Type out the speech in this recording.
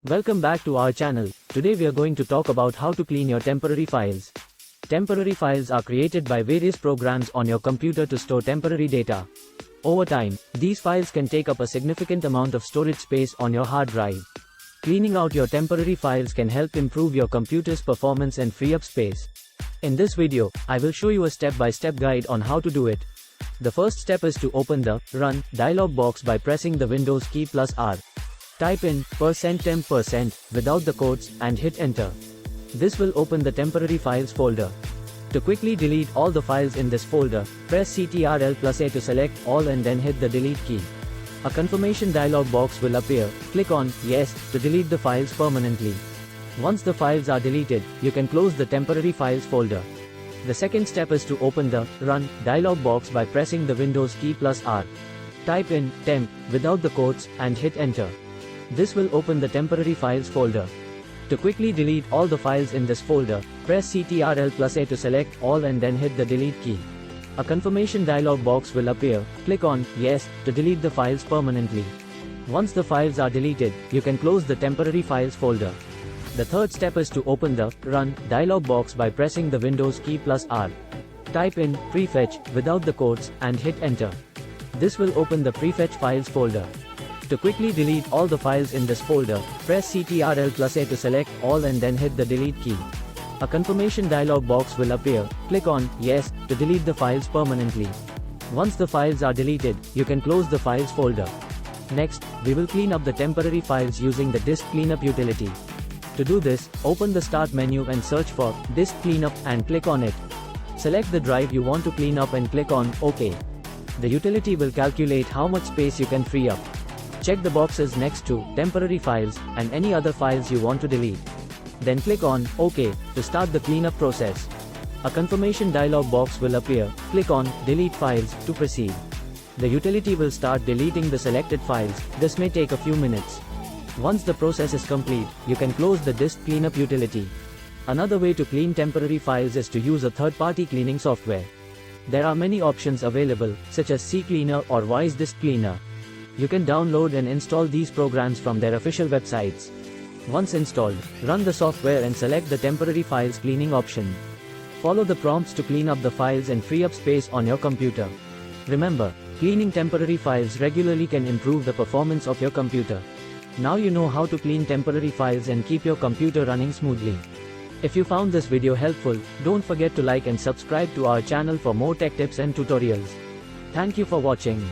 Welcome back to our channel. Today we are going to talk about how to clean your temporary files. Temporary files are created by various programs on your computer to store temporary data. Over time, these files can take up a significant amount of storage space on your hard drive. Cleaning out your temporary files can help improve your computer's performance and free up space. In this video, I will show you a step-by-step guide on how to do it. The first step is to open the Run dialog box by pressing the Windows key plus R. Type in %temp% without the quotes and hit enter. This will open the temporary files folder. To quickly delete all the files in this folder, press Ctrl+A to select all and then hit the delete key. A confirmation dialog box will appear. Click on Yes to delete the files permanently. Once the files are deleted, you can close the temporary files folder. The second step is to open the Run dialog box by pressing the Windows key plus R. Type in temp without the quotes and hit enter. This will open the temporary files folder. To quickly delete all the files in this folder, press Ctrl+A to select all and then hit the delete key. A confirmation dialog box will appear. Click on Yes to delete the files permanently. Once the files are deleted, you can close the temporary files folder. The third step is to open the Run dialog box by pressing the Windows key plus R. Type in prefetch without the quotes and hit enter. This will open the prefetch files folder. To quickly delete all the files in this folder, press Ctrl+A to select all and then hit the delete key. A confirmation dialog box will appear. Click on Yes to delete the files permanently. Once the files are deleted, you can close the files folder. Next, we will clean up the temporary files using the Disk Cleanup utility. To do this, open the Start menu and search for Disk Cleanup and click on it. Select the drive you want to clean up and click on OK. The utility will calculate how much space you can free up. Check the boxes next to Temporary Files and any other files you want to delete. Then click on OK to start the cleanup process. A confirmation dialog box will appear. Click on Delete Files to proceed. The utility will start deleting the selected files. This may take a few minutes. Once the process is complete, you can close the Disk Cleanup utility. Another way to clean temporary files is to use a third-party cleaning software. There are many options available, such as CCleaner or Wise Disk Cleaner. You can download and install these programs from their official websites. Once installed, run the software and select the temporary files cleaning option. Follow the prompts to clean up the files and free up space on your computer. Remember, cleaning temporary files regularly can improve the performance of your computer. Now you know how to clean temporary files and keep your computer running smoothly. If you found this video helpful, don't forget to like and subscribe to our channel for more tech tips and tutorials. Thank you for watching.